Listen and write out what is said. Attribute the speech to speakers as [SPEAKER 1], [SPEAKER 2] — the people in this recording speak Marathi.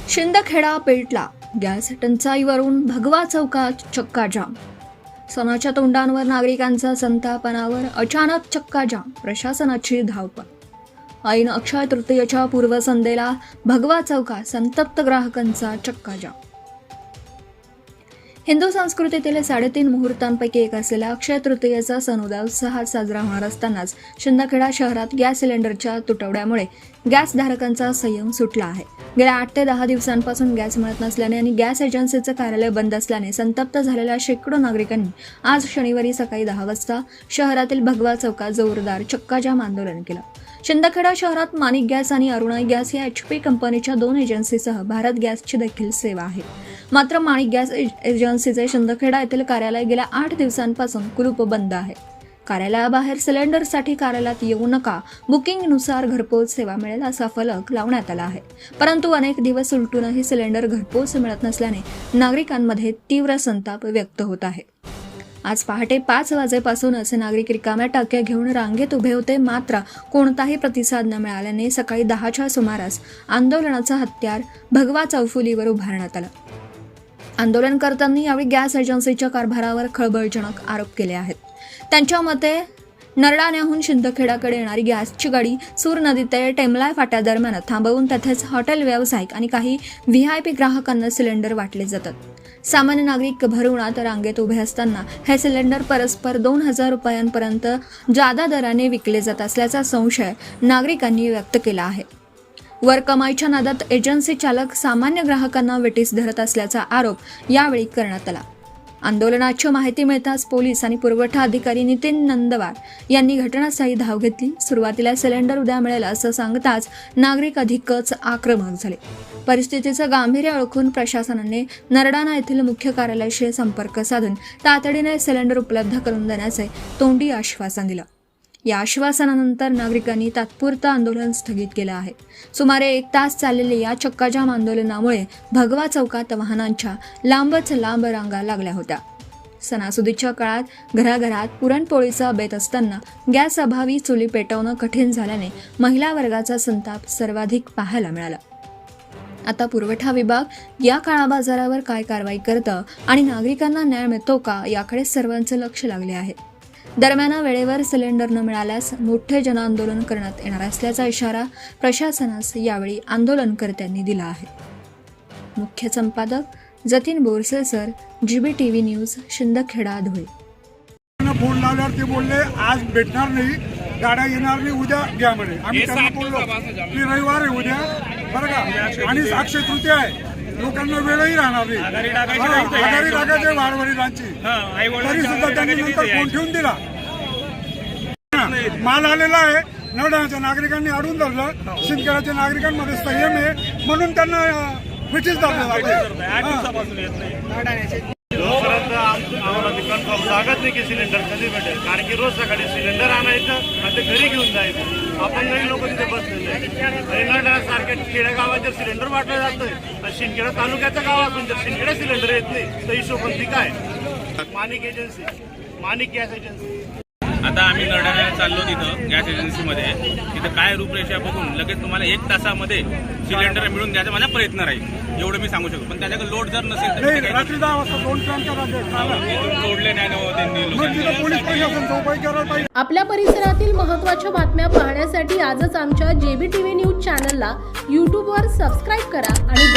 [SPEAKER 1] शिंदखेडा पेटला. गॅस टंचाईवरून भगवा चौकात चक्काजाम. सणाच्या तोंडांवर नागरिकांचा संतापनावर अचानक चक्काजाम. प्रशासनाची धावपळ. ऐन अक्षय तृतीयेच्या पूर्वसंध्येला भगवा चौकात संतप्त ग्राहकांचा चक्काजाम. हिंदू संस्कृतीतील 3.5 मुहूर्तांपैकी एक असलेला अक्षय तृतीयेचा सण उद्या उत्साहात साजरा होणार असतानाच शिंदखेडा शहरात गॅस सिलेंडरच्या तुटवड्यामुळे गॅसधारकांचा संयम सुटला आहे. गेल्या 8 ते 10 दिवसांपासून गॅस मिळत नसल्याने आणि गॅस एजन्सीचं कार्यालय बंद असल्याने संतप्त झालेल्या शेकडो नागरिकांनी आज शनिवारी सकाळी 10 वाजता शहरातील भगवा चौकात जोरदार चक्काजाम आंदोलन केलं. शिंदखेडा शहरात माणिक गॅस आणि अरुणाई गॅस या HP कंपनीच्या 2 एजन्सीसह भारत गॅसची देखील सेवा आहे. मात्र माणिक गॅस एजन्सीचे शिंदखेडा येथील कार्यालय गेल्या 8 दिवसांपासून कुलूप बंद आहे. कार्यालयाबाहेर सिलेंडरसाठी कार्यालयात येऊ नका, बुकिंगनुसार घरपोच सेवा मिळेल असा फलक लावण्यात आला आहे. परंतु अनेक दिवस उलटूनही सिलेंडर घरपोच मिळत नसल्याने नागरिकांमध्ये तीव्र संताप व्यक्त होत आहे. आज पहाटे 5 वाजेपासूनच नागरिक रिकाम्या टाक्या घेऊन रांगेत उभे होते. मात्र कोणताही प्रतिसाद न मिळाल्याने सकाळी 10च्या सुमारास आंदोलनाचा हत्यार भगवा चौफुलीवर उभारण्यात आला. आंदोलनकर्त्यांनी यावेळी गॅस एजन्सीच्या कारभारावर खळबळजनक आरोप केले आहेत. त्यांच्या मते नरडाण्याहून शिंदखेडाकडे येणारी गॅसची गाडी सूर नदी ते टेमलाय फाट्यादरम्यान थांबवून तेथेच हॉटेल व्यावसायिक आणि काही VIP ग्राहकांना सिलेंडर वाटले जातात. सामान्य नागरिक भरवणात रांगेत उभे असताना हे सिलेंडर परस्पर 2,000 रुपयांपर्यंत जादा दराने विकले जात असल्याचा संशय नागरिकांनी व्यक्त केला आहे. वर कमाईच्या नादात एजन्सी चालक सामान्य ग्राहकांना वेठीस धरत असल्याचा आरोप यावेळी करण्यात आला. आंदोलनाची माहिती मिळताच पोलीस आणि पुरवठा अधिकारी नितीन नंदवार यांनी घटनास्थळी धाव घेतली. सुरुवातीला सिलेंडर उद्या मिळेल असं सांगताच नागरिक अधिकच आक्रमक झाले. परिस्थितीचं गांभीर्य ओळखून प्रशासनाने नरडाणा येथील मुख्य कार्यालयाशी संपर्क साधून तातडीने सिलेंडर उपलब्ध करून देण्याचे तोंडी आश्वासन दिलं. या आश्वासनानंतर नागरिकांनी तात्पुरतं आंदोलन स्थगित केलं आहे. सुमारे 1 तास चाललेल्या या चक्काजाम आंदोलनामुळे भगवा चौकात वाहनांच्या लांबच लांब रांगा लागल्या होत्या. सणासुदीच्या काळात घराघरात पुरणपोळीचा बेत असताना गॅस अभावी चुली पेटवणं कठीण झाल्याने महिला वर्गाचा संताप सर्वाधिक पाहायला मिळाला. आता पुरवठा विभाग या काळाबाजारावर काय कारवाई करतं आणि नागरिकांना न्याय मिळतो का याकडे सर्वांचं लक्ष लागले आहे. दरम्यान वेळेवर सिलेंडर न मिळाल्यास मोठे जनआंदोलन करण्यात येणार असल्याचा इशारा प्रशासनास यावेळी आंदोलनकर्त्यांनी दिला आहे. मुख्य संपादक Jatin Borse, GBTV news, Shindkheda, Dhule.
[SPEAKER 2] Phone लावल्यावर ते बोलले आज भेटणार नाही, गाड्या येणार नाही, उद्या घ्या म्हणे. आम्ही त्यांना बोललो की रविवार आहे उद्या, बरं का, आणि अक्षय तृतीया आहे, लोकांना वेळही राहणार नाही. आधारी टाकायचे वारवडिलांची, तरी सुद्धा त्यांनी नंतर फोन ठेवून दिला. माल आलेला आहे, नरडाण्याच्या नागरिकांनी अडून धरलं. शिंदखेड्याच्या नागरिकांमध्ये संयम आहे म्हणून त्यांना विटीस धरलं.
[SPEAKER 3] आम्हाला कन्फर्म लागत नाही की सिलेंडर कधी भेटेल, कारण की रोज सकाळी सिलेंडर आणायचं आणि ते घरी घेऊन जायचं. आपण नवीन लोक तिथे बसलेले आहे. सारख्या खेडेगावात जर सिलेंडर वाटलं जातं तर शिंदखेडा तालुक्याचं गाव असून जर शिंदखेडा सिलेंडर येत नाही तर हिशोबंदी काय. माणिक एजन्सी, माणिक गॅस एजन्सी.
[SPEAKER 4] आता आम्ही नरडाण्याला चाललो तिथं गॅस एजन्सीमध्ये. तिथं काय रूपरेषा बघून लगेच तुम्हाला 1 तासामध्ये सिलेंडर मिळून द्यायचा माझा प्रयत्न राहील, एवढं मी सांगू शकतो. पण त्याच्याकडे लोड जर नसेल तर
[SPEAKER 2] रात्री 10 वाजता 2
[SPEAKER 4] सोडले नाही त्यांनी.
[SPEAKER 5] आपल्या परिसरातील महत्त्वाच्या बातम्या पाहण्यासाठी आजच आमच्या JBTV न्यूज चॅनलला YouTubeवर सबस्क्राईब करा आणि